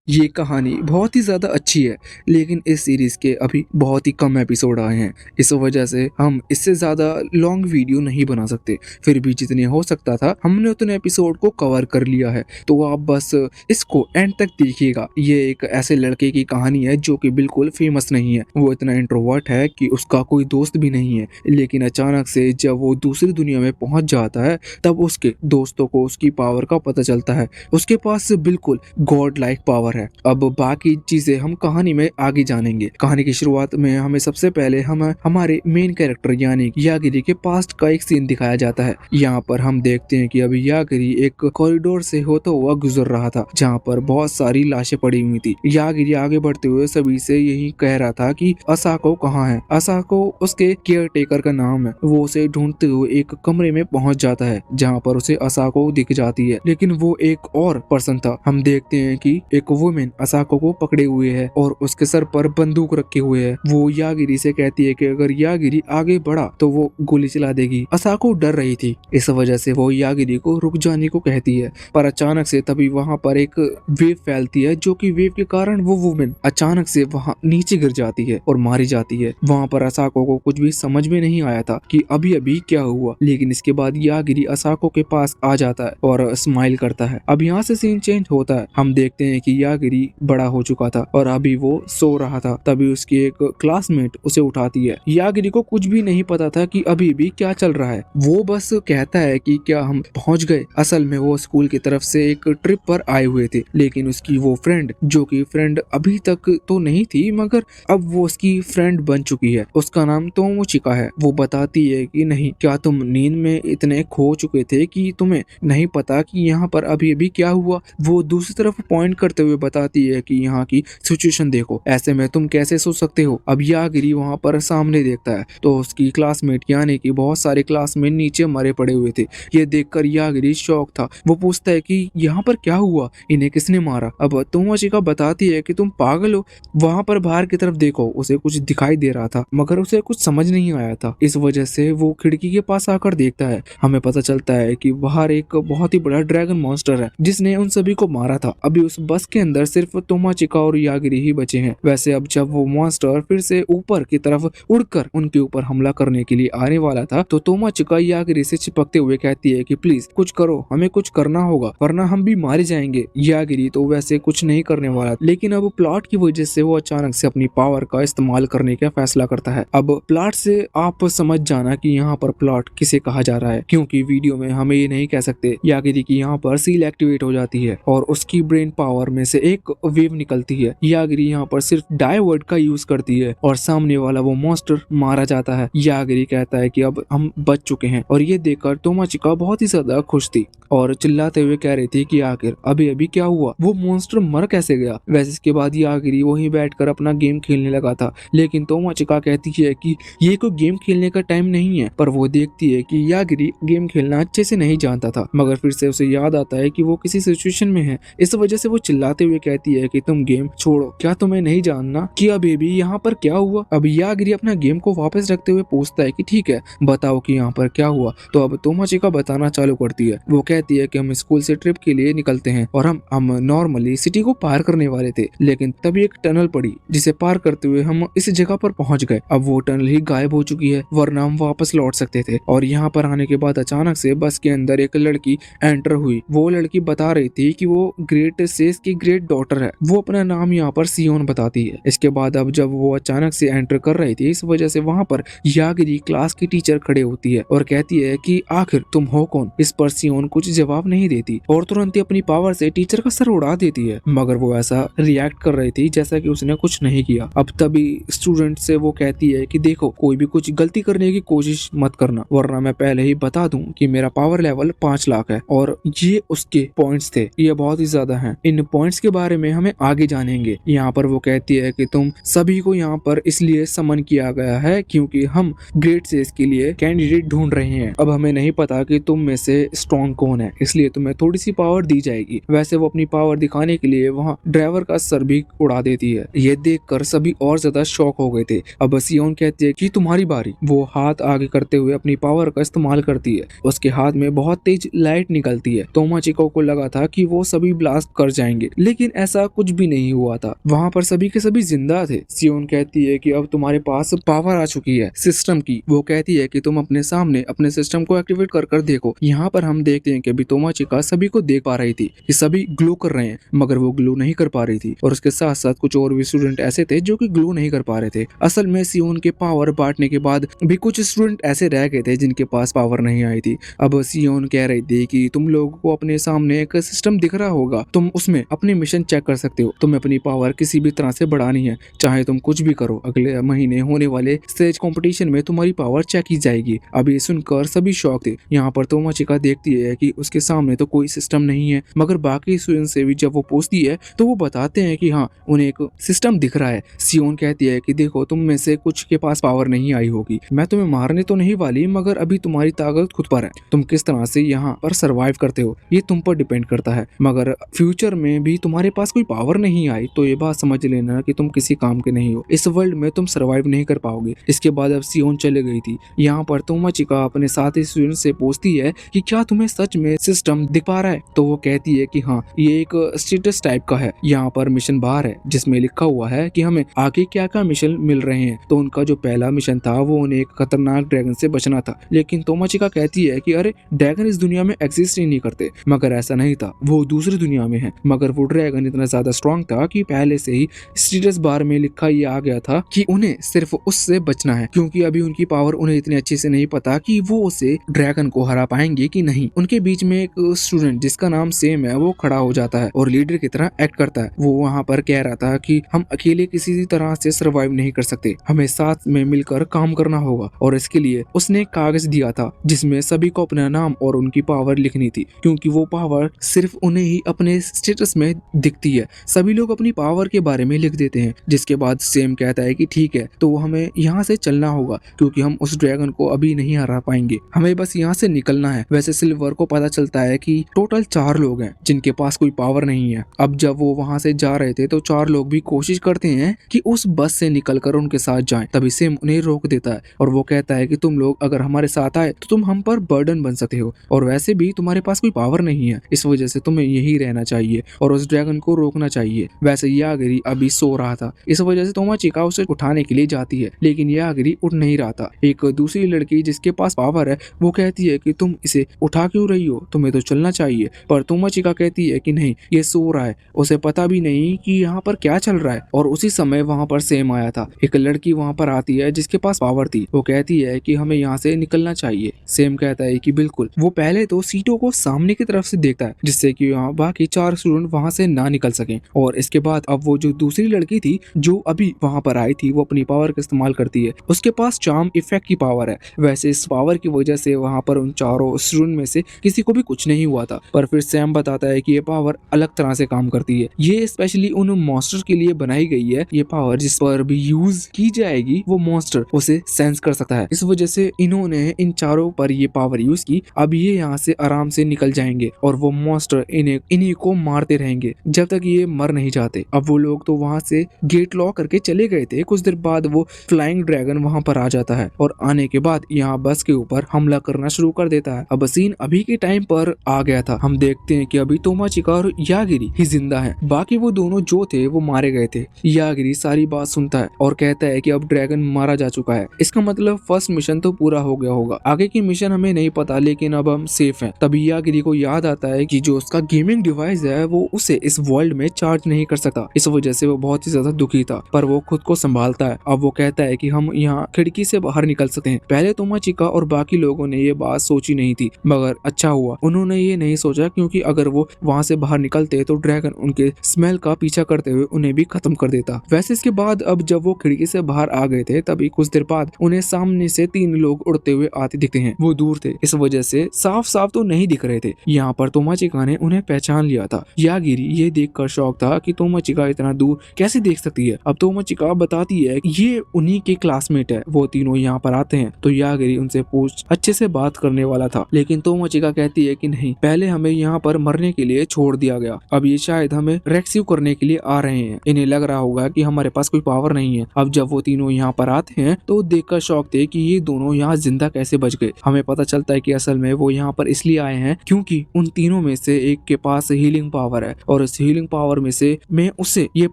ये कहानी बहुत ही ज़्यादा अच्छी है, लेकिन इस सीरीज़ के अभी बहुत ही कम एपिसोड आए हैं। इस वजह से हम इससे ज़्यादा लॉन्ग वीडियो नहीं बना सकते। फिर भी जितने हो सकता था हमने उतने एपिसोड को कवर कर लिया है। तो आप बस इसको एंड तक देखिएगा। ये एक ऐसे लड़के की कहानी है जो कि बिल्कुल फेमस नहीं है। वो इतना इंट्रोवर्ट है कि उसका कोई दोस्त भी नहीं है, लेकिन अचानक से जब वो दूसरी दुनिया में पहुंच जाता है तब उसके दोस्तों को उसकी पावर का पता चलता है। उसके पास बिल्कुल गॉड लाइक पावर है। अब बाकी चीजें हम कहानी में आगे जानेंगे। कहानी की शुरुआत में हमें सबसे पहले हम हमारे मेन कैरेक्टर यानी यागिरी के पास्ट का एक सीन दिखाया जाता है। यहाँ पर हम देखते हैं कि अभी यागिरी एक कॉरिडोर से होता हुआ गुजर रहा था, जहाँ पर बहुत सारी लाशें पड़ी हुई थी। यागिरी आगे बढ़ते हुए सभी से यही कह रहा था कि असाको कहाँ है। असाको उसके केयर टेकर का नाम है। वो उसे ढूंढते हुए एक कमरे में पहुंच जाता है, जहाँ पर उसे असाको दिख जाती है, लेकिन वो एक और पर्सन था। हम देखते हैं कि एक वुमेन असाको को पकड़े हुए है और उसके सर पर बंदूक रखे हुए है। वो यागिरी से कहती है कि अगर यागिरी आगे बढ़ा तो वो गोली चला देगी। असाको डर रही थी, इस वजह से वो यागिरी को रुक जाने को कहती है, पर अचानक से तभी वहाँ पर एक वेव फैलती है, जो कि वेव के कारण वो वुमेन अचानक से वहाँ नीचे गिर जाती है और मारी जाती है। वहाँ पर असाको को कुछ भी समझ में नहीं आया था कि अभी अभी क्या हुआ, लेकिन इसके बाद यागिरी असाको के पास आ जाता है और स्माइल करता है। अब यहाँ से सीन चेंज होता है। हम देखते हैं कि यागिरी बड़ा हो चुका था और अभी वो सो रहा था। तभी उसकी एक क्लासमेट उसे उठाती है। यागिरी को कुछ भी नहीं पता था कि अभी भी क्या चल रहा है। वो बस कहता है कि क्या हम पहुंच गए। असल में वो स्कूल की तरफ से एक ट्रिप पर आए हुए थे, लेकिन उसकी वो फ्रेंड, जो कि फ्रेंड अभी तक तो नहीं थी मगर अब वो उसकी फ्रेंड बन चुकी है, उसका नाम तोमोचिका है। वो बताती है कि नहीं, क्या तुम नींद में इतने खो चुके थे कि तुम्हें नहीं पता कि यहाँ पर अभी अभी क्या हुआ। वो दूसरी तरफ पॉइंट करते हुए बताती है कि यहाँ की सिचुएशन देखो, ऐसे में तुम कैसे सोच सकते हो। अब यागिरी वहाँ पर सामने देखता है तो उसकी क्लासमेट यानी कि बहुत सारे क्लासमेट नीचे मरे पड़े हुए थे। ये देखकर यागिरी शॉक था। वो पूछता है कि यहाँ पर क्या हुआ, इन्हें किसने मारा। अब तोमोचिका बताती है कि तुम पागल हो, वहाँ पर बाहर की तरफ देखो। उसे कुछ दिखाई दे रहा था मगर उसे कुछ समझ नहीं आया था, इस वजह से वो खिड़की के पास आकर देखता है। हमें पता चलता है कि बाहर एक बहुत ही बड़ा ड्रैगन मॉन्स्टर है जिसने उन सभी को मारा था। अभी उस बस के अंदर सिर्फ तोमाचिका और यागिरी ही बचे हैं। वैसे अब जब वो मॉन्स्टर फिर से ऊपर की तरफ उड़कर उनके ऊपर हमला करने के लिए आने वाला था तो तोमाचिका यागिरी से चिपकते हुए कहती है कि प्लीज कुछ करो, हमें कुछ करना होगा वरना हम भी मारे जाएंगे। यागिरी तो वैसे कुछ नहीं करने वाला, लेकिन अब प्लॉट की वजह से वो अचानक से अपनी पावर का इस्तेमाल करने का फैसला करता है। अब प्लॉट से आप समझ जाना कि यहाँ पर प्लॉट किसे कहा जा रहा है, क्योंकि वीडियो में हमें ये नहीं कह सकते। यागिरी की यहाँ पर सील एक्टिवेट हो जाती है और उसकी ब्रेन पावर में से एक वेव निकलती है। यागिरी यहाँ पर सिर्फ डाइवर्ट का यूज करती है और सामने वाला वो मॉन्स्टर मारा जाता है। यागिरी कहता है कि अब हम बच चुके हैं और ये देखकर तोमाचिका बहुत ही ज्यादा खुश थी और चिल्लाते हुए कह रही थी कि आखिर अभी अभी क्या हुआ, वो मॉन्स्टर मर कैसे गया। वैसे इसके बाद यागिरी वहीं बैठकर अपना गेम खेलने लगा था, लेकिन तोमाचिका कहती है कि ये कोई गेम खेलने का टाइम नहीं है। पर वो देखती है कि यागिरी गेम खेलना अच्छे से नहीं जानता था, मगर फिर से उसे याद आता है कि वो किसी सिचुएशन में है। इस वजह से वो चिल्लाते हुए कहती है कि तुम गेम छोड़ो, क्या तुम्हें नहीं जानना कि अब बेबी यहाँ पर क्या हुआ। अब यागिरी अपना गेम को वापस रखते हुए पूछता है कि ठीक है बताओ कि यहाँ पर क्या हुआ। तो अब तोमाचिका बताना चालू करती है। वो कहती है कि हम स्कूल से ट्रिप के लिए निकलते हैं और हम नॉर्मली सिटी को पार करने वाले थे, लेकिन तभी एक टनल पड़ी जिसे पार करते हुए हम इस जगह पर पहुंच गए। अब वो टनल ही गायब हो चुकी है, वरना हम वापस लौट सकते थे। और यहाँ पर आने के बाद अचानक से बस के अंदर एक लड़की एंटर हुई। वो लड़की बता रही थी कि वो ग्रेट सेस की ग्रेट डॉटर है। वो अपना नाम यहाँ पर सियोन बताती है। इसके बाद अब जब वो अचानक से एंटर कर रही थी, इस वजह से वहाँ पर यागिरी क्लास की टीचर खड़े होती है और कहती है कि आखिर तुम हो कौन। इस पर सियोन कुछ जवाब नहीं देती और तुरंत ही अपनी पावर से टीचर का सर उड़ा देती है, मगर वो ऐसा रिएक्ट कर रही थी जैसा कि उसने कुछ नहीं किया। अब तभी स्टूडेंट से वो कहती है कि देखो, कोई भी कुछ गलती करने की कोशिश मत करना, वरना मैं पहले ही बता दूं कि मेरा पावर लेवल 5 लाख है। और ये उसके पॉइंट्स थे, ये बहुत ही ज्यादा हैं। इन पॉइंट्स के बारे में हमें आगे जानेंगे। यहाँ पर वो कहती है कि तुम सभी को यहाँ पर इसलिए समन किया गया है क्योंकि हम ग्रेड सेस के लिए कैंडिडेट ढूंढ रहे हैं। अब हमें नहीं पता कि तुम में से स्ट्रॉन्ग कौन है, इसलिए तुम्हें थोड़ी सी पावर दी जाएगी। वैसे वो अपनी पावर दिखाने के लिए वहाँ ड्राइवर का सर भी उड़ा देती है। ये देखकर सभी और ज्यादा शॉक हो गए थे। अब सियोन कहती है कि तुम्हारी बारी। वो हाथ आगे करते हुए अपनी पावर का इस्तेमाल करती है। उसके हाथ में बहुत तेज लाइट निकलती है। तोमाचिका को लगा था कि वो सभी ब्लास्ट कर जाएंगे, लेकिन लेकिन ऐसा कुछ भी नहीं हुआ था। वहाँ पर सभी के सभी जिंदा थे। सियोन कहती है कि अब तुम्हारे पास पावर आ चुकी है सिस्टम की। वो कहती है कि तुम अपने सामने अपने सिस्टम को एक्टिवेट कर कर देखो। यहाँ पर हम देखते हैं कि अभी तोमाचिका सभी को देख पा रही थी कि सभी ग्लो कर रहे हैं, मगर वो ग्लो नहीं कर पा रही थी। और उसके साथ साथ कुछ और भी स्टूडेंट ऐसे थे जो कि ग्लो नहीं कर पा रहे थे। असल में सियोन के पावर बांटने के बाद भी कुछ स्टूडेंट ऐसे रह गए थे जिनके पास पावर नहीं आई थी। अब सियोन कह रही थी कि तुम लोगों को अपने सामने एक सिस्टम दिख रहा होगा, तुम उसमें अपनी मिशन चेक कर सकते हो। तुम्हें अपनी पावर किसी भी तरह से बढ़ानी है, चाहे तुम कुछ भी करो। अगले महीने होने वाले स्टेज कंपटीशन में तुम्हारी पावर चेक की जाएगी। अब ये सुनकर सभी शॉक थे। यहाँ पर तोमाचिका देखती है कि उसके सामने तो कोई सिस्टम नहीं है, मगर बाकी स्टूडेंट से भी जब वो पूछती है तो वो बताते हैं कि हाँ, उन्हें एक सिस्टम दिख रहा है। सियोन कहती है कि देखो, तुम में से कुछ के पास पावर नहीं आई होगी, मैं तुम्हें मारने तो नहीं वाली, मगर अभी तुम्हारी ताकत खुद पर है। तुम किस तरह से यहाँ पर सरवाइव करते हो ये तुम पर डिपेंड करता है। मगर फ्यूचर में भी तुम्हारे पास कोई पावर नहीं आई तो ये बात समझ लेना कि तुम किसी काम के नहीं हो। इस वर्ल्ड में तुम सरवाइव नहीं कर पाओगे। इसके बाद अब सियोन चले गई थी। यहाँ पर तोमाचिका अपने साथी स्टूडेंट से पूछती है कि क्या तुम्हें सच में सिस्टम दिख पा रहा है? तो वो कहती है कि हाँ, ये एक स्टेटस टाइप का है। यहाँ पर मिशन बाहर है जिसमें लिखा हुआ है कि हमें आगे क्या क्या मिशन मिल रहे हैं। तो उनका जो पहला मिशन था वो उन्हें एक खतरनाक ड्रैगन से बचना था। लेकिन तोमाचिका कहती है कि अरे, ड्रैगन इस दुनिया में एग्जिस्ट ही नहीं करते। मगर ऐसा नहीं था, वो दूसरी दुनिया में है। मगर वो ड्रैगन इतना ज्यादा स्ट्रॉन्ग था कि पहले से ही स्टेटस बार में लिखा ये आ गया था कि उन्हें सिर्फ उससे बचना है, क्योंकि अभी उनकी पावर उन्हें इतनी अच्छे से नहीं पता कि वो उसे ड्रैगन को हरा पाएंगे कि नहीं। उनके बीच में एक स्टूडेंट जिसका नाम सेम है वो खड़ा हो जाता है और लीडर की तरह एक्ट करता है। वो वहाँ पर कह रहा था कि हम अकेले किसी तरह से सर्वाइव नहीं कर सकते, हमें साथ में मिलकर काम करना होगा। और इसके लिए उसने एक कागज दिया था जिसमें सभी को अपना नाम और उनकी पावर लिखनी थी, क्योंकि वो पावर सिर्फ उन्हें ही अपने स्टेटस में दिखती है। सभी लोग अपनी पावर के बारे में लिख देते हैं। जिसके बाद सेम कहता है कि ठीक है, तो हमें यहाँ से चलना होगा, क्योंकि हम उस ड्रैगन को अभी नहीं हरा पाएंगे, हमें बस यहाँ से निकलना है। वैसे सिल्वर को पता चलता है कि टोटल 4 लोग हैं जिनके पास कोई पावर नहीं है। अब जब वो वहाँ से जा रहे थे तो 4 लोग भी कोशिश करते हैं कि उस बस से निकलकर उनके साथ जाएं। तभी सेम उन्हें रोक देता है और वो कहता है कि तुम लोग अगर हमारे साथ आए तो तुम हम पर बर्डन बन सकते हो, और वैसे भी तुम्हारे पास कोई पावर नहीं है, इस वजह से तुम्हें यही रहना चाहिए और उस ड्रैगन को रोकना चाहिए। वैसे यागिरी अभी सो रहा था, इस वजह से तोमाचिका उसे उठाने के लिए जाती है, लेकिन यागिरी उठ नहीं रहा था। एक दूसरी लड़की जिसके पास पावर है वो कहती है कि तुम इसे उठा क्यों रही हो, तुम्हें तो चलना चाहिए। पर तोमाचिका कहती है कि नहीं, ये सो रहा है, उसे पता भी नहीं कि यहाँ पर क्या चल रहा है। और उसी समय वहाँ पर सेम आया था। एक लड़की वहाँ पर आती है जिसके पास पावर थी। वो कहती है कि हमें यहाँ से निकलना चाहिए। सेम कहता है कि बिल्कुल। वो पहले तो सीटों को सामने की तरफ से देखता है जिससे कि यहाँ बाकी 4 स्टूडेंट वहाँ से ना निकल सकें। और इसके बाद अब वो जो दूसरी लड़की थी जो अभी वहाँ पर आई थी, वो अपनी पावर का इस्तेमाल करती है। उसके पास चार्म इफेक्ट की पावर है। वैसे इस पावर की वजह से वहाँ पर उन चारों स्टूडेंट में से किसी को भी कुछ नहीं हुआ था। पर फिर सैम बताता है कि ये पावर अलग तरह से काम करती है, ये स्पेशली उन मॉन्स्टर के लिए बनाई गई है। ये पावर जिस पर भी यूज की जाएगी वो मॉन्स्टर उसे सेंस कर सकता है। इस वजह से इन्होंने इन चारों पर ये पावर यूज की। अब ये यहाँ से आराम से निकल जाएंगे और वो मॉन्स्टर इन्हीं को मारते रहेंगे जब तक ये मर नहीं जाते। अब वो लोग तो वहाँ से गेट लॉक करके चले गए थे। कुछ देर बाद वो फ्लाइंग ड्रैगन वहाँ पर आ जाता है और आने के बाद यहाँ बस के ऊपर हमला करना शुरू कर देता है। अब सीन अभी के टाइम पर आ गया था। हम देखते हैं कि अभी तोमाचिका और यागिरी ही जिंदा है, बाकी वो दोनों जो थे वो मारे गए थे। यागिरी सारी बात सुनता है और कहता है कि अब ड्रैगन मारा जा चुका है, इसका मतलब फर्स्ट मिशन तो पूरा हो गया होगा, आगे की मिशन हमें नहीं पता, लेकिन अब हम सेफ हैं। तभी यागिरी को याद आता है कि जो उसका गेमिंग डिवाइस है वो उसे इस वर्ल्ड में चार्ज नहीं कर सकता। इस वजह से वो बहुत ही ज्यादा दुखी था, पर वो खुद को संभालता है। अब वो कहता है कि हम यहाँ खिड़की से बाहर निकल सकते हैं। पहले तोमाचिका और बाकी लोगों ने ये बात सोची नहीं थी, मगर अच्छा हुआ उन्होंने ये नहीं सोचा, क्योंकि अगर वो वहाँ से बाहर निकलते तो ड्रैगन उनके स्मेल का पीछा करते हुए उन्हें भी खत्म कर देता। वैसे इसके बाद अब जब वो खिड़की से बाहर आ गए थे तभी कुछ देर बाद उन्हें सामने से 3 लोग उड़ते हुए आते दिखते हैं। वो दूर थे, इस वजह से साफ साफ तो नहीं दिख रहे थे। यहाँ पर तोमाचिका ने उन्हें पहचान लिया था। यागिरी ये देखकर शौक था कि तोमाचिका इतना दूर कैसे देख सकती है। अब तोमाचिका बताती है कि ये उन्हीं के क्लासमेट है। वो तीनों यहाँ पर आते हैं तो यागिरी उनसे पूछ अच्छे से बात करने वाला था, लेकिन तोमाचिका कहती है कि नहीं, पहले हमें यहाँ पर मरने के लिए छोड़ दिया गया, अब ये शायद हमें रेस्क्यू करने के लिए आ रहे हैं। इन्हें लग रहा होगा कि हमारे पास कोई पावर नहीं है। अब जब वो तीनों यहाँ पर आते हैं तो देखकर शौक थे कि ये दोनों यहाँ जिंदा कैसे बच गए। हमें पता चलता है कि असल में वो यहाँ पर इसलिए आए हैं क्योंकि उन तीनों में से एक के पास हीलिंग पावर है और और इस हीलिंग पावर में से मैं उसे ये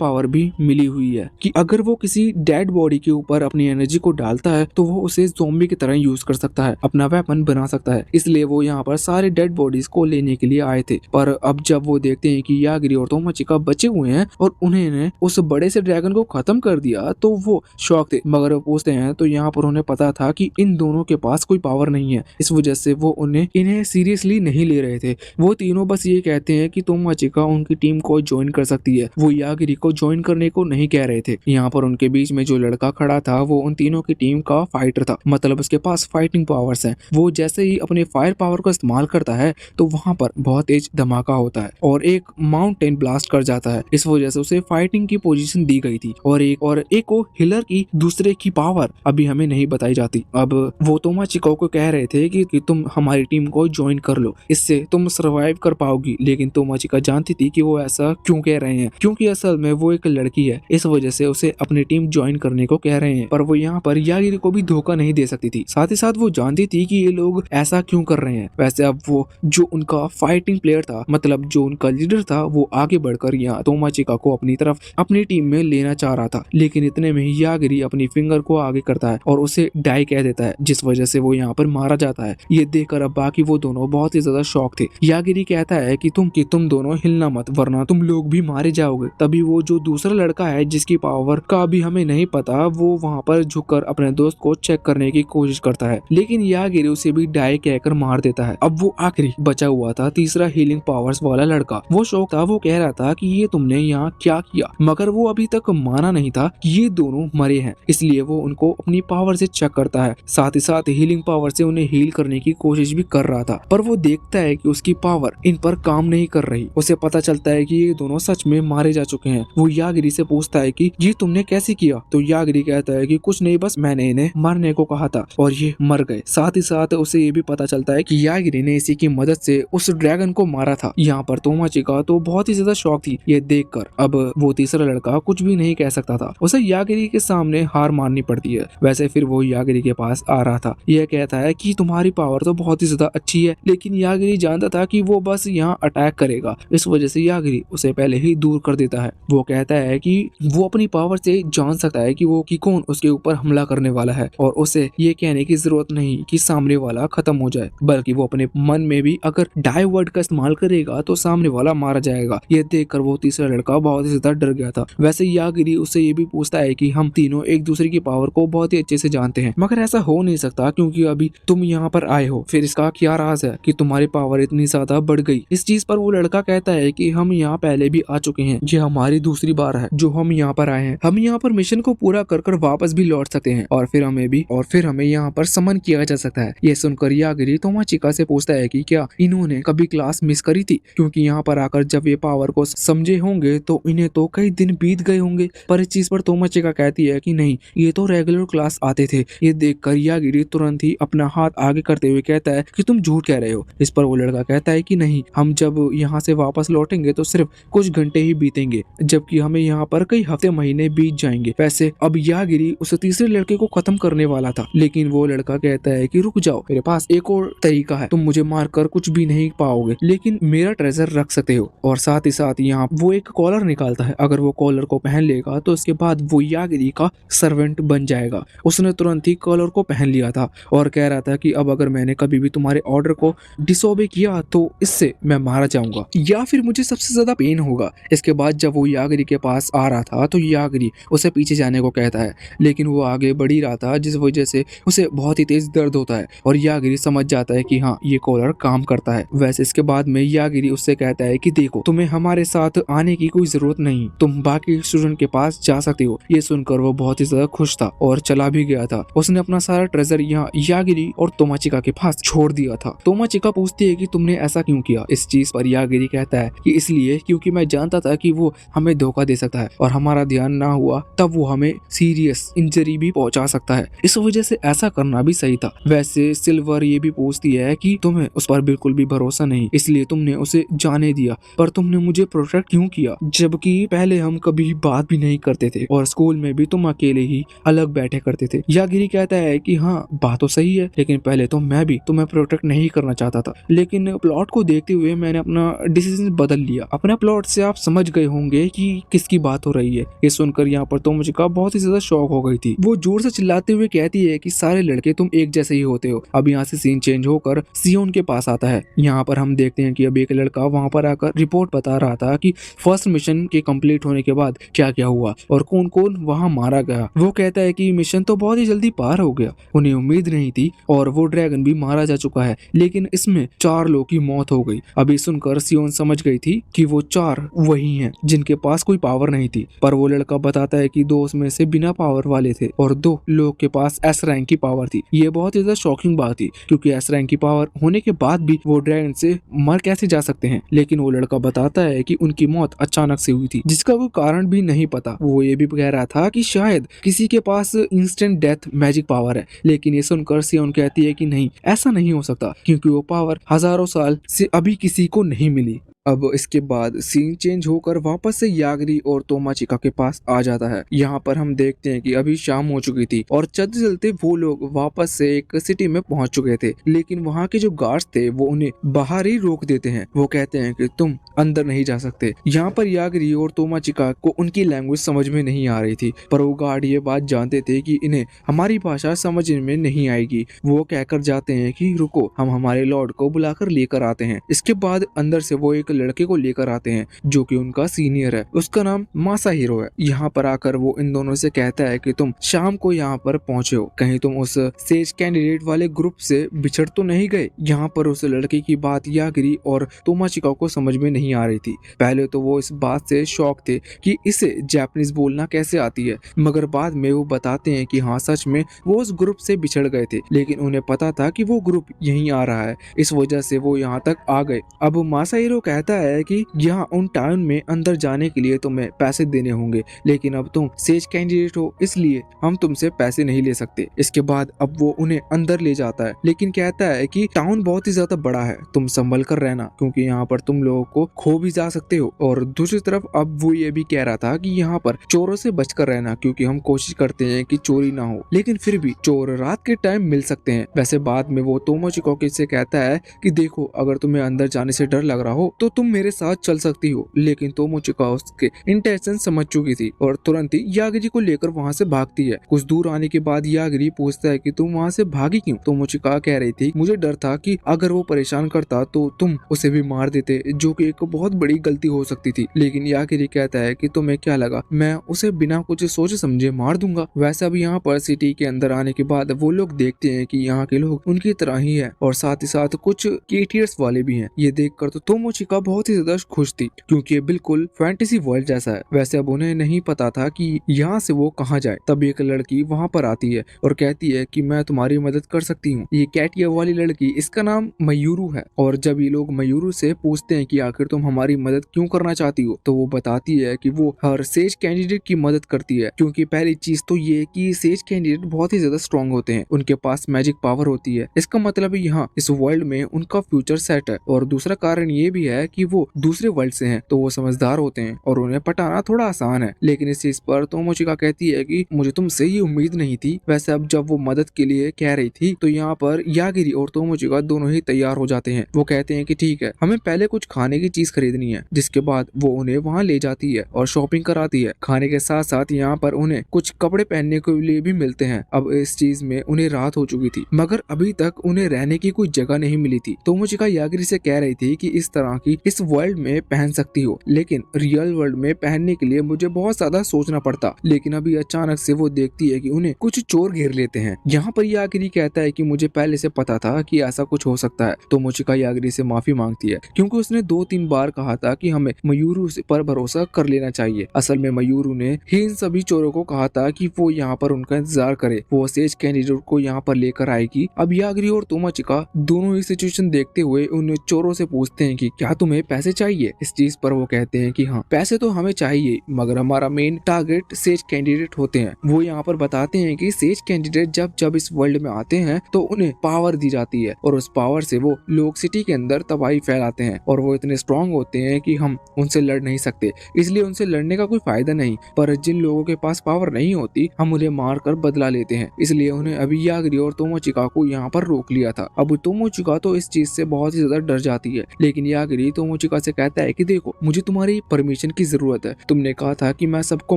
पावर भी मिली हुई है कि अगर वो किसी डेड बॉडी के ऊपर अपनी एनर्जी को डालता है तो वो उसे ज़ॉम्बी की तरह यूज कर सकता है, अपना वेपन बना सकता है। इसलिए वो यहाँ पर सारे डेड बॉडीज को लेने के लिए आए थे। पर अब जब वो देखते हैं कि यागिरी और तोमाचिका बचे हुए हैं और उन्होंने उस बड़े से ड्रैगन को खत्म कर दिया तो वो शॉक थे। मगर वो पूछते हैं तो यहाँ पर उन्हें पता था कि इन दोनों के पास कोई पावर नहीं है, इस वजह से वो इन्हें सीरियसली नहीं ले रहे थे। वो तीनों बस ये कहते हैं कि तोमाचिका उनकी टीम को ज्वाइन कर सकती है, वो यागिरी को ज्वाइन करने को नहीं कह रहे थे। यहाँ पर उनके बीच में जो लड़का खड़ा था वो उन तीनों की टीम का फाइटर था, मतलब उसके पास फाइटिंग पावर्स हैं। वो जैसे ही अपने फायर पावर को इस्तेमाल करता है तो वहाँ पर बहुत तेज धमाका होता है और एक माउंटेन ब्लास्ट कर जाता है। इस वजह से उसे फाइटिंग की पोजीशन दी गई थी और एक को हिलर की दूसरे की पावर अभी हमें नहीं बताई जाती। अब वो तोमाचिका को कह रहे थे कि तुम हमारी टीम को ज्वाइन कर लो, इससे तुम सर्वाइव कर पाओगी। लेकिन तोमाचिका जानती थी कि वो ऐसा क्यों कह रहे हैं, क्योंकि असल में वो एक लड़की है, इस वजह से उसे अपनी टीम ज्वाइन करने को कह रहे हैं। पर वो यहाँ पर यागिरी को भी धोखा नहीं दे सकती थी। साथ ही साथ वो जानती थी कि ये लोग ऐसा क्यों कर रहे हैं। वैसे अब वो जो उनका फाइटिंग प्लेयर था, मतलब जो उनका लीडर था, वो आगे बढ़कर यहाँ तोमाचिका को अपनी तरफ अपनी टीम में लेना चाह रहा था। लेकिन इतने में ही यागिरी अपनी फिंगर को आगे करता है और उसे डाई कह देता है, जिस वजह से वो यहाँ पर मारा जाता है। ये देखकर अब बाकी वो दोनों बहुत ही ज्यादा शॉक थे। यागिरी कहता है कि तुम दोनों हिलना मत वरना तुम लोग भी मारे जाओगे। तभी वो जो दूसरा लड़का है जिसकी पावर का भी हमें नहीं पता, वो वहाँ पर झुककर अपने दोस्त को चेक करने की कोशिश करता है, लेकिन यागिरी उसे भी डाई कहकर मार देता है। अब वो आखिरी बचा हुआ था तीसरा हीलिंग पावर्स वाला लड़का। वो शौक था, वो कह रहा था कि ये तुमने यहाँ क्या किया, मगर वो अभी तक माना नहीं था कि ये दोनों मरे हैं। इसलिए वो उनको अपनी पावर से चेक करता है, साथ ही साथ हीलिंग पावर से उन्हें हील करने की कोशिश भी कर रहा था। पर वो देखता है कि उसकी पावर इन पर काम नहीं कर रही। उसे पता चलता है कि ये दोनों सच में मारे जा चुके हैं। वो यागिरी से पूछता है कि ये तुमने कैसे किया, तो यागिरी कहता है कि कुछ नहीं, बस मैंने इन्हें मारने को कहा था और ये मर गए। साथ ही साथ उसे ये भी पता चलता है कि यागिरी ने इसी की मदद से उस ड्रैगन को मारा था। यहाँ पर तोमाचिका तो बहुत ही ज्यादा शॉक थी ये देखकर। अब वो तीसरा लड़का कुछ भी नहीं कह सकता था, उसे यागिरी के सामने हार माननी पड़ती है। वैसे फिर वो यागिरी के पास आ रहा था, यह कहता है कि तुम्हारी पावर तो बहुत ही ज्यादा अच्छी है, लेकिन यागिरी जानता था कि वो बस यहाँ अटैक करेगा, इस वजह से यागिरी उसे पहले ही दूर कर देता है। वो कहता है कि वो अपनी पावर से जान सकता है कि कौन उसके ऊपर हमला करने वाला है और उसे ये कहने की जरूरत नहीं कि सामने वाला खत्म हो जाए, बल्कि वो अपने मन में भी अगर डाई वर्ड का इस्तेमाल करेगा तो सामने वाला मारा जाएगा। ये देखकर वो तीसरा लड़का बहुत ही ज्यादा डर गया था। वैसे यागिरी उससे ये भी पूछता है कि हम तीनों एक दूसरे की पावर को बहुत ही अच्छे से जानते हैं, मगर ऐसा हो नहीं सकता क्योंकि अभी तुम यहाँ पर आए हो, फिर इसका क्या राज है कि तुम्हारी पावर इतनी ज्यादा बढ़ गई। इस चीज पर वो लड़का कहता है कि हम यहाँ पहले भी आ चुके हैं, ये हमारी दूसरी बार है जो हम यहाँ पर आए हैं। हम यहाँ पर मिशन को पूरा कर वापस भी लौट सकते हैं और फिर हमें यहाँ पर समन किया जा सकता है। ये सुनकर यागिरी तोमाचिका से पूछता है कि क्या इन्होंने कभी क्लास मिस करी थी, क्योंकि यहाँ पर आकर जब ये पावर को समझे होंगे तो इन्हें तो कई दिन बीत गए होंगे। पर इस चीज पर तोमाचिका कहती है कि नहीं, ये तो रेगुलर क्लास आते थे। ये देखकर यागिरी तुरंत ही अपना हाथ आगे करते हुए कहता है कि तुम झूठ कह रहे हो। इस पर वो लड़का कहता है कि नहीं, हम जब यहाँ से वापस लौटेंगे तो सिर्फ कुछ घंटे ही बीतेंगे, जबकि हमें यहाँ पर कई हफ्ते महीने बीत जाएंगे। वैसे अब यागिरी उस तीसरे लड़के को खत्म करने वाला था, लेकिन वो लड़का कहता है कि रुक जाओ, मेरे पास एक और तरीका है, तुम मुझे मारकर कुछ भी नहीं पाओगे, लेकिन मेरा ट्रेजर रख सकते हो। और साथ ही साथ यहाँ वो एक कॉलर निकालता है, अगर वो कॉलर को पहन लेगा तो उसके बाद वो यागिरी का सर्वेंट बन जाएगा। उसने तुरंत ही कॉलर को पहन लिया था और कह रहा था कि अब अगर मैंने कभी भी तुम्हारे ऑर्डर को डिसोबे किया तो इससे मैं मारा जाऊंगा या फिर मुझे सबसे ज्यादा पेन होगा। इसके बाद जब वो यागिरी के पास आ रहा था तो यागिरी उसे पीछे जाने को कहता है, लेकिन वो आगे बढ़ ही रहा था, जिस वजह से उसे बहुत ही तेज दर्द होता है और यागिरी समझ जाता है कि हाँ, ये कॉलर काम करता है। वैसे इसके बाद में यागिरी उससे कहता है कि देखो, तुम्हें हमारे साथ आने की कोई जरूरत नहीं, तुम बाकी स्टूडेंट के पास जा सकते हो। ये सुनकर वो बहुत ही ज्यादा खुश था और चला भी गया था। उसने अपना सारा ट्रेजर यहाँ यागिरी और तोमाचिका के पास छोड़ दिया था। तोमाचिका पूछती है कि तुमने ऐसा क्यों किया। इस चीज पर यागिरी कहता है कि इसलिए क्योंकि मैं जानता था कि वो हमें धोखा दे सकता है और हमारा ध्यान ना हुआ तब वो हमें सीरियस इंजरी भी पहुंचा सकता है, इस वजह से ऐसा करना भी सही था। वैसे सिल्वर ये भी पूछती है कि तुम्हें उस पर बिल्कुल भी भरोसा नहीं, इसलिए तुमने उसे जाने दिया, पर तुमने मुझे प्रोटेक्ट क्यों किया, जबकि पहले हम कभी बात भी नहीं करते थे और स्कूल में भी तुम अकेले ही अलग बैठे करते थे। यागिरी कहता है कि हाँ, बात तो सही है, लेकिन पहले तो मैं भी तुम्हें प्रोटेक्ट नहीं करना चाहता था, लेकिन प्लॉट को देखते हुए मैंने अपना डिसीजन बदल लिया। लिया। अपने प्लॉट से आप समझ गए होंगे कि किसकी बात हो रही है। ये सुनकर यहाँ पर तोमोचिका बहुत ही ज्यादा शॉक हो गई थी। वो जोर से चिल्लाते हुए कहती है कि सारे लड़के तुम एक जैसे ही होते हो। अब यहाँ से सीन चेंज होकर सियोन के पास आता है। यहाँ पर हम देखते हैं कि अब एक लड़का वहाँ पर आकर रिपोर्ट बता रहा था कि फर्स्ट मिशन के कंप्लीट होने के बाद क्या क्या हुआ और कौन कौन वहाँ मारा गया। वो कहता है कि मिशन तो बहुत ही जल्दी पार हो गया, उन्हें उम्मीद नहीं थी और वो ड्रैगन भी मारा जा चुका है, लेकिन इसमें 4 लोगों की मौत हो गई। अभी सुनकर सियोन समझ गई थी कि वो 4 वही हैं जिनके पास कोई पावर नहीं थी, पर वो लड़का बताता है कि 2 उसमें से बिना पावर वाले थे और 2 लोग के पास एस रैंक की पावर थी। ये बहुत ही ज्यादा शॉकिंग बात थी क्योंकि एस रैंक की पावर होने के बाद भी वो ड्रैगन से मर कैसे जा सकते हैं। लेकिन वो लड़का बताता है कि उनकी मौत अचानक से हुई थी जिसका कोई कारण भी नहीं पता। वो ये भी कह रहा था कि शायद किसी के पास इंस्टेंट डेथ मैजिक पावर है, लेकिन ये सुनकर सियोन कहती है कि नहीं, ऐसा नहीं हो सकता क्योंकि वो पावर हजारों साल से अभी किसी को नहीं मिली। अब इसके बाद सीन चेंज होकर वापस से यागरी और तोमाचिका के पास आ जाता है। यहाँ पर हम देखते हैं कि अभी शाम हो चुकी थी और चलते चलते वो लोग वापस से एक सिटी में पहुंच चुके थे, लेकिन वहाँ के जो गार्ड्स थे वो उन्हें बाहर ही रोक देते हैं। वो कहते हैं कि तुम अंदर नहीं जा सकते। यहाँ पर यागरी और तोमाचिका को उनकी लैंग्वेज समझ में नहीं आ रही थी, पर वो गार्ड ये बात जानते थे कि इन्हें हमारी भाषा समझ में नहीं आएगी। वो कहकर जाते हैं कि रुको, हम हमारे लॉर्ड को बुलाकर लेकर आते हैं। इसके बाद अंदर से वो एक लड़के को लेकर आते हैं जो कि उनका सीनियर है, उसका नाम मासाहिरो है। यहाँ पर आकर वो इन दोनों से कहता है कि तुम शाम को यहाँ पर पहुंचे हो, कहीं तुम उस सेज कैंडिडेट वाले ग्रुप से बिछड़ तो नहीं गए। यहाँ पर उस लड़के की बात यागरी और तोमाचिका को समझ में नहीं आ रही थी। पहले तो वो इस बात से शॉक थे कि इसे जापानीज बोलना कैसे आती है, मगर बाद में वो बताते हैं कि हाँ, सच में वो उस ग्रुप से बिछड़ गए थे, लेकिन उन्हें पता था कि वो ग्रुप यहीं आ रहा है, इस वजह से वो यहाँ तक आ गए। अब मासाहिरो कहता है कि यहाँ उन टाउन में अंदर जाने के लिए तुम्हें पैसे देने होंगे, लेकिन अब तुम सेज कैंडिडेट हो इसलिए हम तुमसे पैसे नहीं ले सकते। इसके बाद अब वो उन्हें अंदर ले जाता है, लेकिन कहता है कि टाउन बहुत ही ज्यादा बड़ा है, तुम संभल कर रहना क्योंकि यहाँ पर तुम लोगों को खो भी जा सकते हो। और दूसरी तरफ अब वो ये भी कह रहा था कि यहाँ पर चोरों से बचकर रहना क्योंकि हम कोशिश करते हैं कि चोरी ना हो, लेकिन फिर भी चोर रात के टाइम मिल सकते हैं। वैसे बाद में वो तोमोचिका से कहता है कि देखो, अगर तुम्हें अंदर जाने से डर लग रहा हो तो तुम मेरे साथ चल सकती हो, लेकिन तोमोचिका उसके इंटेंशन समझ चुकी थी और तुरंत ही यागरी को लेकर वहाँ से भागती है। कुछ दूर आने के बाद यागरी पूछता है कि तुम वहाँ से भागी क्यों? तोमोचिका कह रही थी मुझे डर था कि अगर वो परेशान करता तो तुम उसे भी मार देते, जो कि एक बहुत बड़ी गलती हो सकती थी। लेकिन यागरी कहता है कि तुम्हें क्या लगा मैं उसे बिना कुछ सोचे समझे मार दूंगा। वैसे अब यहाँ पर सिटी के अंदर आने के बाद वो लोग देखते हैं कि यहाँ के लोग उनकी तरह ही है और साथ ही साथ कुछ केटियर्स वाले भी हैं। ये देखकर तो तोमोचिका बहुत ही ज्यादा खुश थी क्योंकि ये बिल्कुल फैंटेसी वर्ल्ड जैसा है। वैसे अब उन्हें नहीं पता था कि यहाँ से वो कहाँ जाए। तब एक लड़की वहाँ पर आती है और कहती है कि मैं तुम्हारी मदद कर सकती हूँ। ये कैटिया वाली लड़की, इसका नाम मयूरू है। और जब ये लोग मयूरू से पूछते हैं कि आखिर तुम हमारी मदद क्यों करना चाहती हो, तो वो बताती है कि वो हर सेज कैंडिडेट की मदद करती है क्योंकि पहली चीज तो ये कि सेज कैंडिडेट बहुत ही ज्यादा स्ट्रॉन्ग होते हैं, उनके पास मैजिक पावर होती है। इसका मतलब यहाँ इस वर्ल्ड में उनका फ्यूचर सेट है। और दूसरा कारण ये भी है कि वो दूसरे वर्ल्ड से हैं, तो वो समझदार होते हैं और उन्हें पटाना थोड़ा आसान है। लेकिन इस चीज पर तोमोचिका कहती है कि मुझे तुमसे ये उम्मीद नहीं थी। वैसे अब जब वो मदद के लिए कह रही थी तो यहाँ पर यागिरी और तोमोचिका दोनों ही तैयार हो जाते हैं। वो कहते हैं कि ठीक है, हमें पहले कुछ खाने की चीज खरीदनी है, जिसके बाद वो उन्हें वहाँ ले जाती है और शॉपिंग कराती है। खाने के साथ साथ यहाँ पर उन्हें कुछ कपड़े पहनने के लिए भी मिलते हैं। अब इस चीज में उन्हें रात हो चुकी थी, मगर अभी तक उन्हें रहने की कोई जगह नहीं मिली थी। तोमोचिका यागिरी से कह रही थी कि इस तरह की इस वर्ल्ड में पहन सकती हो, लेकिन रियल वर्ल्ड में पहनने के लिए मुझे बहुत ज्यादा सोचना पड़ता। लेकिन अभी अचानक से वो देखती है कि उन्हें कुछ चोर घेर लेते हैं। यहाँ पर यागिरी कहता है कि मुझे पहले से पता था कि ऐसा कुछ हो सकता है। तोमोचिका यागिरी से माफी मांगती है क्योंकि उसने 2-3 बार कहा था कि हमें मयूरू पर भरोसा कर लेना चाहिए। असल में मयूरू ने ही इन सभी चोरों को कहा था कि वो यहाँ पर उनका इंतजार करे, वो सेज कैंडिडेट को यहाँ पर लेकर आएगी। अब यागिरी और तोमोचिका दोनों ही सिचुएशन देखते हुए उन चोरों से पूछते हैं कि क्या तुम्हें पैसे चाहिए? इस चीज पर वो कहते हैं कि हाँ, पैसे तो हमें चाहिए, मगर हमारा मेन टारगेट सेज कैंडिडेट होते हैं। वो यहाँ पर बताते हैं कि सेज कैंडिडेट जब जब इस वर्ल्ड में आते हैं तो उन्हें पावर दी जाती है और उस पावर से वो लोग सिटी के अंदर तबाही फैलाते हैं और वो इतने स्ट्रांग होते हैं कि हम उनसे लड़ नहीं सकते, इसलिए उनसे लड़ने का कोई फायदा नहीं। पर जिन लोगों के पास पावर नहीं होती हम उन्हें मार कर बदला लेते हैं, इसलिए उन्हें अभी यागिरी और तोमोचिका को यहाँ पर रोक लिया था। अब तोमोचिका तो इस चीज से बहुत ही ज्यादा डर जाती है, लेकिन यागिरी तोमोचिका से कहता है कि देखो मुझे तुम्हारी परमिशन की जरूरत है। तुमने कहा था कि मैं सबको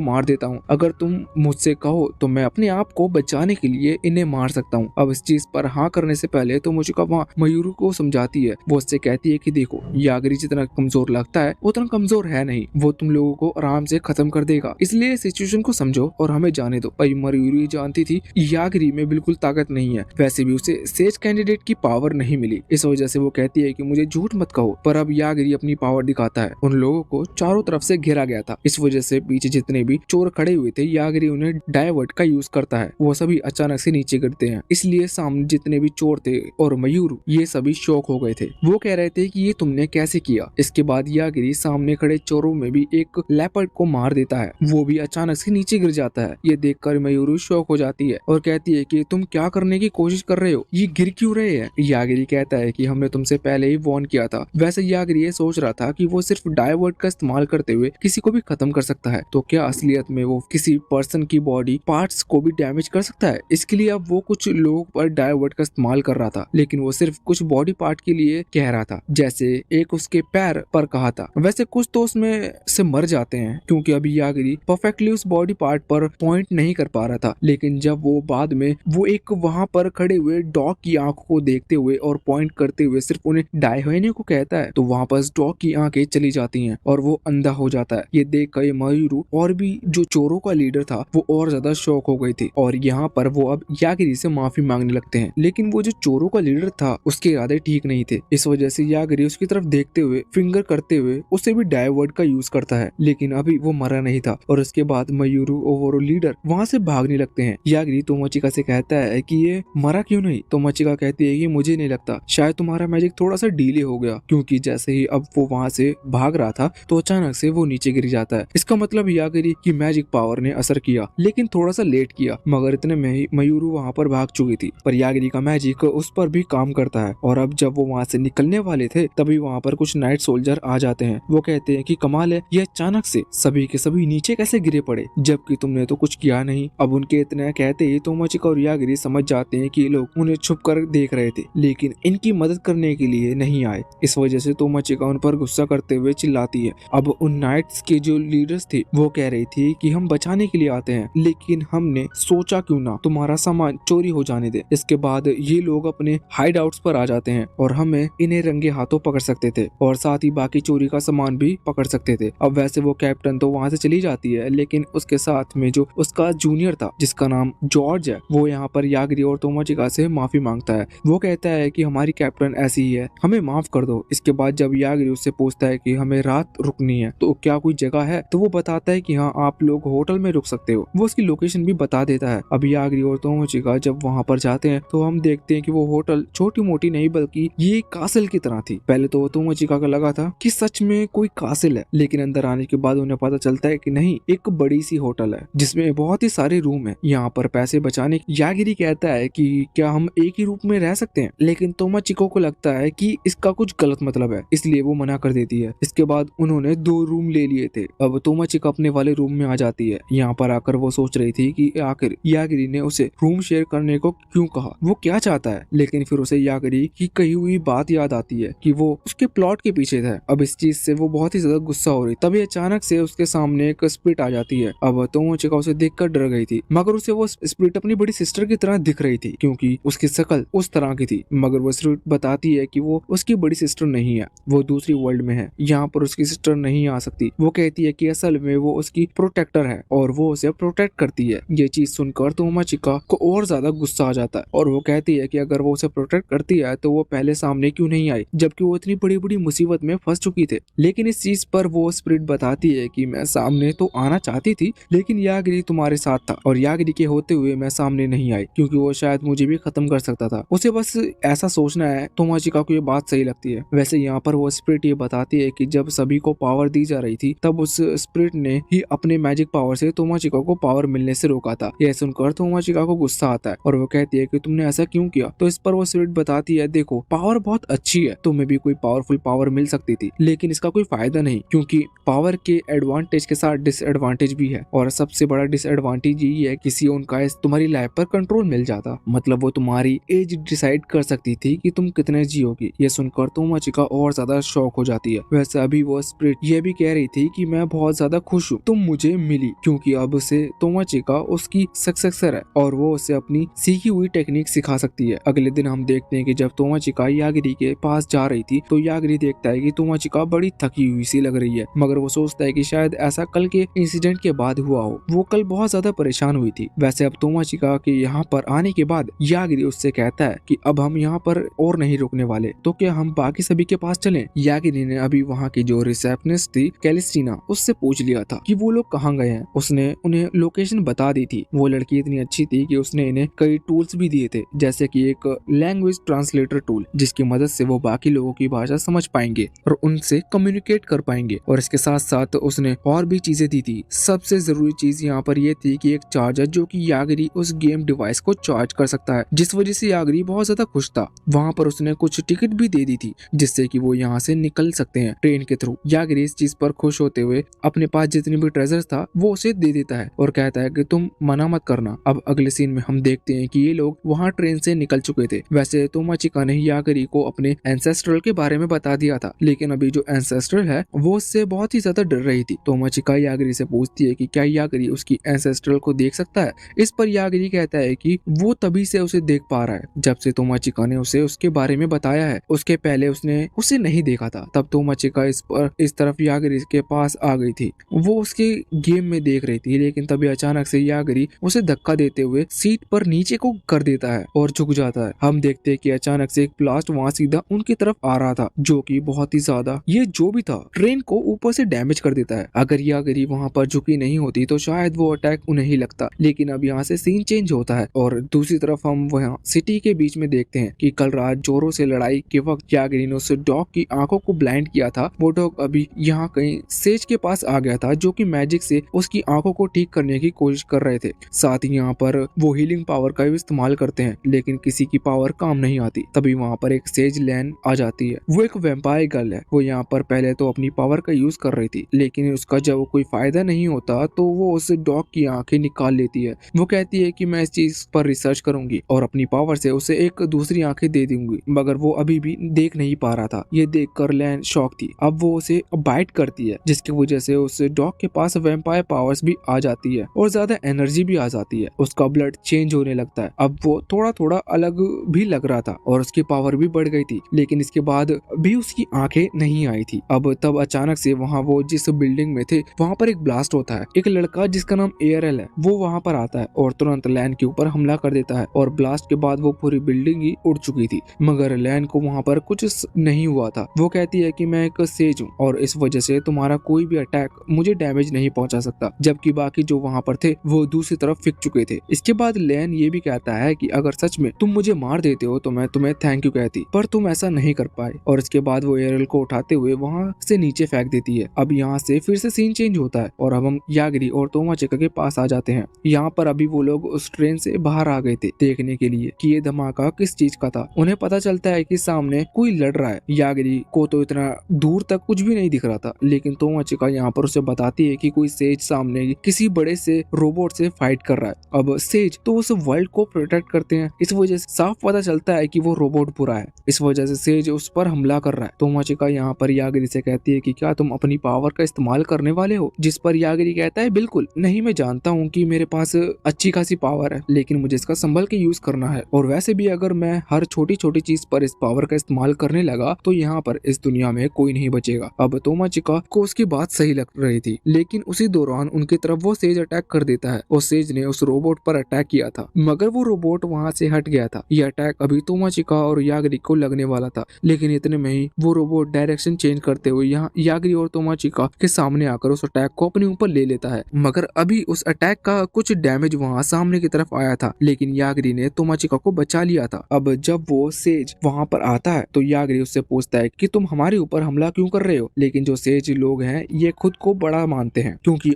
मार देता हूँ, अगर तुम मुझसे कहो तो मैं अपने आप को बचाने के लिए इन्हें मार सकता हूँ। अब इस चीज पर हाँ करने से पहले तोमोचिका वहाँ मयूरू को समझाती है। वो उससे कहती है कि देखो यागरी जितना कमजोर लगता है उतना कमजोर है नहीं, वो तुम लोगों को आराम से खत्म कर देगा, इसलिए सिचुएशन को समझो और हमें जाने दो। पर मयूरू जानती थी यागरी में बिल्कुल ताकत नहीं है, वैसे भी उसे सेज कैंडिडेट की पावर नहीं मिली, इस वजह से वो कहती है कि मुझे झूठ मत कहो। पर अब यागरी अपनी पावर दिखाता है। उन लोगों को चारों तरफ से घेरा गया था, इस वजह से पीछे जितने भी चोर खड़े हुए थे यागरी उन्हें डायवर्ट का यूज करता है। वो सभी अचानक से नीचे गिरते हैं, इसलिए सामने जितने भी चोर थे और मयूरू ये सभी शॉक हो गए थे। वो कह रहे थे कि ये तुमने कैसे किया। इसके बाद यागरी सामने खड़े चोरों में भी एक लेपर्ड को मार देता है, वो भी अचानक से नीचे गिर जाता है। ये देखकर मयूरू शॉक हो जाती है और कहती है कि तुम क्या करने की कोशिश कर रहे हो, ये गिर क्यों रहे हैं। यागरी कहता है कि हमने तुमसे पहले ही वार्न किया था। वैसे यागरी ये सोच रहा था कि वो सिर्फ डायवर्ट का इस्तेमाल करते हुए किसी को भी खत्म कर सकता है, तो क्या असलियत में वो किसी पर्सन की बॉडी पार्ट्स को भी डैमेज कर सकता है। इसके लिए अब वो कुछ लोगों पर डायवर्ट का इस्तेमाल कर रहा था, लेकिन वो सिर्फ कुछ बॉडी पार्ट के लिए कह रहा था, जैसे एक उसके पैर पर कहा था। वैसे कुछ तो उसमें से मर जाते हैं, क्योंकि अभी यागरी परफेक्टली उस बॉडी पार्ट पर पॉइंट नहीं कर पा रहा था। लेकिन जब वो बाद में वो एक वहां पर खड़े हुए डॉग की आंखों को देखते हुए और पॉइंट करते हुए सिर्फ उन्हें डाई होने को कहता है, तो वहां पर डॉग की आंखें चली जाती हैं और वो अंधा हो जाता है। ये देख कर मयूरू और भी जो चोरों का लीडर था वो और ज्यादा शॉक हो गई थी और यहाँ पर वो अब यागरी से माफी मांगने लगते हैं। लेकिन वो जो चोरों का लीडर था उसके इरादे ठीक नहीं थे, इस वजह से यागरी उसकी तरफ देखते हुए फिंगर करते हुए उसे भी डायवर्ट का यूज करता है। लेकिन अभी वो मरा नहीं था और उसके बाद मयूरू और वो लीडर वहाँ से भागने लगते हैं। यागरी तोमोचिका से कहता है कि ये मरा क्यों नहीं। तोमोचिका कहती है कि मुझे नहीं लगता, शायद तुम्हारा मैजिक थोड़ा सा डिले हो गया, क्योंकि जैसे ही अब वो वहाँ से भाग रहा था तो अचानक से वो नीचे गिर जाता है। इसका मतलब यागरी की मैजिक पावर ने असर किया, लेकिन थोड़ा सा लेट किया, मगर इतने में ही मयूरू वहाँ पर भाग चुकी थी। पर यागरी का मैजिक उस पर भी काम करता है और अब जब वो वहाँ से निकलने वाले थे तभी वहाँ पर कुछ नाइट सोल्जर आ जाते हैं। वो कहते हैं कि कमाल है, ये अचानक से सभी के सभी नीचे कैसे गिरे पड़े, जबकि तुमने तो कुछ किया नहीं। अब उनके इतने कहते ही तोमोचिका और यागरी समझ जाते हैं कि ये लोग उन्हें छुप कर देख रहे थे, लेकिन इनकी मदद करने के लिए नहीं आए। इस वजह से तोमोचिका उन पर गुस्सा करते हुए चिल्लाती है। अब उन नाइट्स के जो लीडर्स थे वो कह रही थी कि हम बचाने के लिए आते हैं, लेकिन हमने सोचा क्यों ना तुम्हारा सामान चोरी हो जाने दे। इसके बाद ये लोग अपने हाइड आउट्स पर आ जाते हैं और हमें इन्हें रंगे हाथों पकड़ सकते थे और साथ ही बाकी चोरी का सामान भी पकड़ सकते थे। अब वैसे वो कैप्टन तो वहाँ से चली जाती है, लेकिन उसके साथ में जो उसका जूनियर था जिसका नाम जॉर्ज है, वो यहाँ पर यागरी और तोमोचिका से माफी मांगता है। वो कहता है कि हमारी कैप्टन ऐसी ही है, हमें माफ कर दो। इसके बाद जब यागरी उससे पूछता है कि हमें रात रुकनी है तो क्या कोई जगह है, तो वो बताता है कि हाँ आप लोग होटल में रुक सकते हो। वो उसकी लोकेशन भी बता देता है। अब यागरी और तोमोचिका जब वहाँ पर जाते हैं तो हम देखते हैं कि वो होटल छोटी मोटी नहीं बल्कि ये कासल की तरह थी। पहले तो तोमोचिका को लगा था कि सच में कोई कासल है, लेकिन अंदर आने के बाद उन्हें पता चलता है कि नहीं, एक बड़ी सी होटल है जिसमें बहुत ही सारे रूम है। यहाँ पर पैसे बचाने यागरी कहता है कि क्या हम एक ही रूम में रह सकते हैं, लेकिन तोमोचिका को लगता है कि इसका कुछ गलत मतलब है, इसलिए वो मना कर देती है। इसके बाद उन्होंने 2 रूम ले लिए थे। अब तोमोचिका अपने वाले रूम में आ जाती है। यहाँ पर आकर वो सोच रही थी कि आखिर यागरी ने उसे रूम शेयर करने को क्यों कहा, वो क्या चाहता है। लेकिन फिर उसे यागरी की कही हुई बात याद आती है कि वो उसके प्लॉट के पीछे था। अब इस चीज से वो बहुत ही ज्यादा गुस्सा हो रही, तभी अचानक से उसके सामने एक स्प्रिट आ जाती है। अब तोमोचिका उसे देखकर डर गई थी, मगर उसे वो स्प्रिट अपनी बड़ी सिस्टर की तरह दिख रही थी, क्योंकि उसकी शक्ल उस तरह की थी। मगर वो स्प्रिट बताती है कि वो उसकी बड़ी सिस्टर नहीं है, वो दूसरी वर्ल्ड में है, यहाँ पर उसकी सिस्टर नहीं आ सकती। वो कहती है कि असल में वो उसकी प्रोटेक्टर है और वो उसे प्रोटेक्ट करती है। ये चीज सुनकर तोमोचिका को और ज्यादा गुस्सा आ जाता है और वो कहती है कि अगर वो उसे प्रोटेक्ट करती है तो वो पहले सामने क्यों नहीं आई, जबकि वो इतनी बड़ी बड़ी मुसीबत में फंस चुकी थे। लेकिन इस चीज पर वो स्प्रिट बताती है कि मैं सामने तो आना चाहती थी, लेकिन यागरी तुम्हारे साथ था और यागरी के होते हुए मैं सामने नहीं आई, क्योंकि वो शायद मुझे भी खत्म कर सकता था। उसे बस ऐसा सोचना है। तोमोचिका को ये बात सही लगती है। वैसे यहाँ पर वो स्प्रिट ये बताती है कि जब सभी को पावर दी जा रही थी तब उस स्प्रिट ने ही अपने मैजिक पावर से तोमोचिका को पावर मिलने से रोका था। यह सुनकर तोमोचिका को गुस्सा आता है और वो कहती है कि तुमने ऐसा क्यों किया। तो इस पर वो स्प्रिट बताती है, देखो पावर बहुत अच्छी है, तुम्हें भी कोई पावरफुल पावर मिल सकती थी, लेकिन इसका कोई फायदा नहीं, क्योंकि पावर के एडवांटेज के साथ डिसएडवांटेज भी है और सबसे बड़ा डिसएडवांटेज यही है किसी उनका तुम्हारी लाइफ पर कंट्रोल मिल जाता, मतलब वो तुम्हारी एज डिसाइड कर सकती थी कि तुम कितने जियोगी। ये सुनकर तोमोचिका और ज्यादा ज्यादा शॉक हो जाती है। वैसे अभी वो स्प्रिट ये भी कह रही थी कि मैं बहुत ज्यादा खुश हूँ तुम मुझे मिली, क्योंकि अब से तोमाचिका उसकी सक्सेसर है और वो उसे अपनी सीखी हुई टेक्निक सिखा सकती है। अगले दिन हम देखते हैं कि जब तोमाचिका यागिरी के पास जा रही थी तो यागिरी देखता है कि तोमाचिका बड़ी थकी हुई सी लग रही है, मगर वो सोचता है कि शायद ऐसा कल के इंसिडेंट के बाद हुआ हो। वो कल बहुत ज्यादा परेशान हुई थी। वैसे अब तोमाचिका के यहाँ पर आने के बाद यागिरी उससे कहता है कि अब हम यहाँ पर और नहीं रुकने वाले, तो क्या हम बाकी सभी के पास चलें? यागिरी ने अभी वहाँ की जो रिसेप्शनिस्ट थी कैलिस्टीना, उससे पूछ लिया था कि वो लोग कहाँ गए हैं। उसने उन्हें लोकेशन बता दी थी। वो लड़की इतनी अच्छी थी कि उसने इन्हें कई टूल्स भी दिए थे, जैसे कि एक लैंग्वेज ट्रांसलेटर टूल, जिसकी मदद से वो बाकी लोगों की भाषा समझ पाएंगे और उनसे कम्युनिकेट कर पाएंगे। और इसके साथ साथ उसने और भी चीजें दी थी। सबसे जरूरी चीज यहाँ पर ये थी कि एक चार्जर, जो कि यागिरी उस गेम डिवाइस को चार्ज कर सकता है, जिस वजह से यागिरी बहुत ज्यादा खुश था। वहाँ पर उसने कुछ टिकट भी दे दी थी, जिससे कि वो यहाँ से निकल सकते हैं ट्रेन के थ्रू। यागिरी इस चीज पर खुश होते हुए अपने पास जितनी भी ट्रेजर था वो उसे दे देता है और कहता है कि तुम मना मत करना। अब अगले सीन में हम देखते हैं कि ये लोग वहाँ ट्रेन से निकल चुके थे। वैसे तोमाचिका ने यागिरी को अपने एंसेस्ट्रल के बारे में बता दिया था, लेकिन अभी जो एंसेस्ट्रल है वो उससे बहुत ही ज्यादा डर रही थी। तोमाचिका यागिरी से पूछती है कि क्या यागिरी उसकी एंसेस्ट्रल को देख सकता है। इस पर यागिरी कहता है कि वो तभी से उसे देख पा रहा है जब से तोमाचिका ने उसे उसके बारे में बताया है। उसके पहले उसने उसे नहीं देखा था। तब तोमाचिका इस तरफ यागिरी के पास आ गई थी। वो उसके गेम में देख रही थी, लेकिन तभी अचानक से यागिरी उसे धक्का देते हुए सीट पर नीचे को कर देता है और झुक जाता है। हम देखते हैं कि अचानक से एक ब्लास्ट वहाँ सीधा उनकी तरफ आ रहा था, जो कि बहुत ही ज्यादा ये जो भी था ट्रेन को ऊपर से डैमेज कर देता है। अगर यागिरी वहाँ पर झुकी नहीं होती तो शायद वो अटैक उन्हें ही लगता, लेकिन अब यहाँ से सीन चेंज होता है और दूसरी तरफ हम वहाँ सिटी के बीच में देखते हैं कि कल रात जोरों से लड़ाई के वक्त यागिरी ने उस डॉग की आंखों को ब्लाइंड किया था। वो डॉग अभी यहाँ कहीं सेज के पास आ गया था, जो कि मैजिक से उसकी आंखों को ठीक करने की कोशिश कर रहे थे। साथ ही यहाँ पर वो हीलिंग पावर का भी इस्तेमाल करते हैं, लेकिन किसी की पावर काम नहीं आती। तभी वहाँ पर एक सेज लैन आ जाती है। वो एक वैम्पायर गर्ल है। वो यहाँ पर पहले तो अपनी पावर का यूज कर रही थी, लेकिन उसका जब कोई फायदा नहीं होता तो वो उस डॉग की आंखें निकाल लेती है। वो कहती है कि मैं इस चीज पर रिसर्च करूंगी और अपनी पावर से उसे एक दूसरी आंखें दे दूंगी, मगर वो अभी भी देख नहीं पा रहा था। ये देखकर लैन शॉक थी। अब वो उसे बाइट करती है, जिसकी वजह से उस डॉग के पास वैम्पायर पावर्स भी आ जाती है और ज्यादा एनर्जी भी आ जाती है। उसका ब्लड चेंज होने लगता है। अब वो थोड़ा थोड़ा अलग भी लग रहा था और उसकी पावर भी बढ़ गई थी, लेकिन इसके बाद भी उसकी आंखें नहीं आई थी। अब तब अचानक से वहाँ वो जिस बिल्डिंग में थे वहाँ पर एक ब्लास्ट होता है। एक लड़का जिसका नाम एयरएल है वो वहाँ पर आता है और तुरंत लैन के ऊपर हमला कर देता है और ब्लास्ट के बाद वो पूरी बिल्डिंग ही उड़ चुकी थी, मगर लैन को वहाँ पर कुछ नहीं हुआ था। वो कहती है कि मैं एक सेज हूँ और इस वजह से तुम्हारा कोई भी अटैक मुझे डैमेज नहीं पहुंचा सकता, जबकि बाकी जो वहाँ पर थे वो दूसरी तरफ फिक चुके थे। इसके बाद लैन ये भी कहता है कि अगर सच में तुम मुझे मार देते हो तो मैं तुम्हें थैंक यू कहती, पर तुम ऐसा नहीं कर पाए। और इसके बाद वो एयरल को उठाते हुए वहाँ से नीचे फेंक देती है। अब यहाँ से फिर से सीन चेंज होता है और अब हम यागिरी और तोमाचिका के पास आ जाते हैं। यहाँ पर अभी वो लोग उस ट्रेन से बाहर आ गए थे देखने के लिए कि ये धमाका किस चीज का था। उन्हें पता चलता है कि सामने कोई लड़ रहा है। यागिरी को तो इतना दूर तक कुछ भी नहीं दिख रहा था, लेकिन तोमाचिका यहाँ पर उसे बताती है कि कोई सेज सामने किसी बड़े से रोबोट से फाइट कर रहा है। अब सेज तो उस वर्ल्ड को प्रोटेक्ट करते हैं, इस वजह से साफ पता चलता है कि वो रोबोट बुरा है। इस वजह से सेज उस पर हमला कर रहा है। तोमाचिका यहाँ पर यागिरी से कहती है कि क्या तुम अपनी पावर का इस्तेमाल करने वाले हो, जिस पर यागिरी कहता है बिल्कुल नहीं, मैं जानता हूँ कि मेरे पास अच्छी खासी पावर है, लेकिन मुझे इसका संभल के यूज करना है। और वैसे भी अगर मैं हर छोटी छोटी चीज पर इस पावर का इस्तेमाल करने लगा तो यहाँ पर इस दुनिया में कोई नहीं बचेगा। अब तोमाचिका को उसकी बात सही लग रही थी, लेकिन उसी दौरान उनकी तरफ वो सेज अटैक कर देता है और सेज ने उस रोबोट पर अटैक किया था, मगर वो रोबोट वहाँ से हट गया था। यह अटैक अभी तोमाचिका और यागिरी को लगने वाला था, लेकिन इतने में ही वो रोबोट डायरेक्शन चेंज करते हुए यहाँ यागिरी और तोमाचिका के सामने आकर उस अटैक को अपने ऊपर ले लेता है। मगर अभी उस अटैक का कुछ डैमेज वहाँ सामने की तरफ आया था, लेकिन यागिरी ने तोमाचिका को बचा लिया था। अब जब वो सेज वहाँ पर आता है तो यागिरी उससे पूछता है कि तुम हमारे ऊपर हमला क्यों कर रहे हो, लेकिन जो सेज लोग हैं ये खुद को बड़ा मानते हैं क्योंकि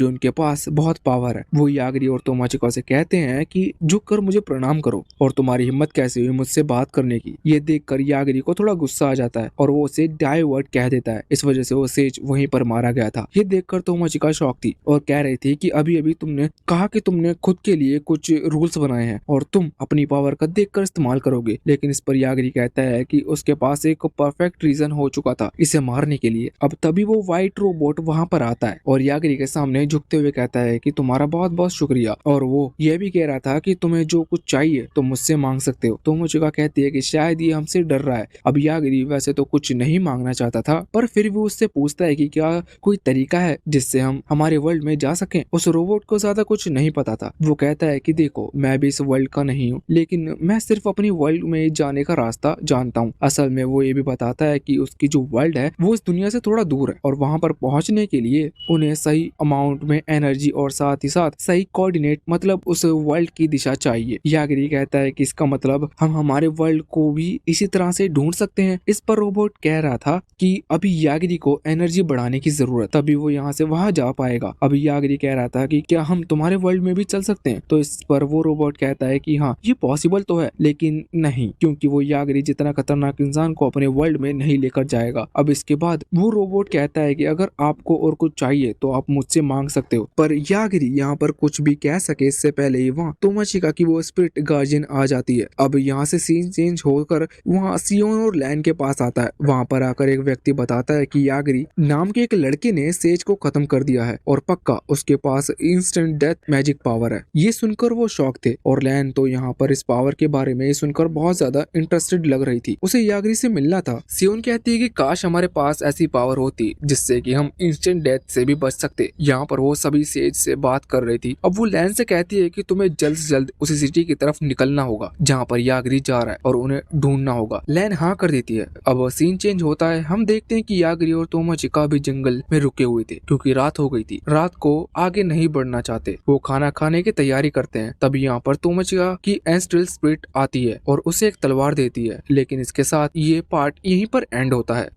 उनके पास बहुत पावर है। वो यागिरी और तोमाचिका से कहते हैं कि झुक कर मुझे प्रणाम करो और तुम्हारी हिम्मत कैसे हुई मुझसे बात करने की। ये देखकर यागिरी को थोड़ा गुस्सा आ जाता है और वो उसे डाइवर्ट कह देता है। इस वजह से वो सेज वहीं पर मारा गया था। ये देखकर तोमाचिका शॉक थी और कह रही थी कि अभी अभी तुमने कहा कि तुमने खुद के लिए कुछ रूल्स बनाए हैं और तुम अपनी पावर का देखकर इस्तेमाल करोगे, लेकिन इस पर यागिरी कहता है कि उसके पास एक परफेक्ट रीजन हो चुका था इसे मारने के लिए। अब तभी वो व्हाइट रोबोट वहाँ पर आता है और यागरी के सामने झुकते हुए कहता है कि तुम्हारा बहुत बहुत शुक्रिया, और वो यह भी कह रहा था कि तुम्हें जो कुछ चाहिए तुम मुझसे मांग सकते हो। तोमोचिका कहती है कि शायद ये हमसे डर रहा है। अब यागरी वैसे तो कुछ नहीं मांगना चाहता था, पर फिर भी उससे पूछता है कि क्या कोई तरीका है जिससे हम हमारे वर्ल्ड में जा सकें। उस रोबोट को ज्यादा कुछ नहीं पता था। वो कहता है कि देखो, मैं भी इस वर्ल्ड का नहीं हूँ, लेकिन मैं सिर्फ अपनी वर्ल्ड में जाने का रास्ता जानता हूँ। असल में वो ये भी बताता है कि उसकी जो वर्ल्ड है वो इस दुनिया से थोड़ा दूर है और वहाँ पर पहुँचने के लिए उन्हें सही अमाउंट में एनर्जी और साथ ही साथ सही कोऑर्डिनेट, मतलब उस वर्ल्ड की दिशा चाहिए। यागरी कहता है कि इसका मतलब हम हमारे वर्ल्ड को भी इसी तरह से ढूंढ सकते हैं। इस पर रोबोट कह रहा था कि अभी यागरी को एनर्जी बढ़ाने की जरूरत, तभी वो यहाँ से वहां जा पाएगा। अभी यागरी कह रहा था कि क्या हम तुम्हारे वर्ल्ड में भी चल सकते हैं। तो इस पर वो रोबोट कहता है कि हाँ, ये पॉसिबल तो है, लेकिन नहीं, क्योंकि वो यागरी जितना खतरनाक इंसान को अपने वर्ल्ड में नहीं लेकर जाएगा। अब इसके बाद वो रोबोट कहता है कि अगर आपको और कुछ चाहिए तो आप मुझसे मांग सकते हो। पर यागरी यहाँ पर कुछ भी कह सके इससे पहले ही वहाँ तोमोचिका की वो स्पिरिट गार्जियन आ जाती है। अब यहाँ से सीन चेंज होकर वहाँ सियोन और लैन के पास आता है। वहाँ पर आकर एक व्यक्ति बताता है कि यागरी नाम के एक लड़के ने सेज को खत्म कर दिया है और पक्का उसके पास इंस्टेंट डेथ मैजिक पावर है। ये सुनकर वो शॉक थे और लैन तो यहाँ पर इस पावर के बारे में सुनकर बहुत ज्यादा इंटरेस्टेड लग रही थी। उसे यागरी से मिलना था। सियोन कहती है कि काश हमारे पास ऐसी पावर होती जिससे कि हम इंस्टेंट डेथ से भी बच सकते। यहाँ पर वो सभी सेज से बात कर रही थी। अब वो लैन से कहती है कि तुम्हें जल्द से जल्द उसी सिटी की तरफ निकलना होगा जहाँ पर यागरी जा रहा है और उन्हें ढूंढना होगा। लैन हाँ कर देती है। अब सीन चेंज होता है। हम देखते हैं कि यागरी और तोमोचिका भी जंगल में रुके हुए थे क्योंकि रात हो गई थी। रात को आगे नहीं बढ़ना चाहते, वो खाना खाने की तैयारी करते हैं। तभी यहाँ पर तोमोचिका की एंस्ट्रल स्पिरिट आती है और उसे एक तलवार देती है। लेकिन इसके साथ ये पार्ट यहीं पर एंड होता है।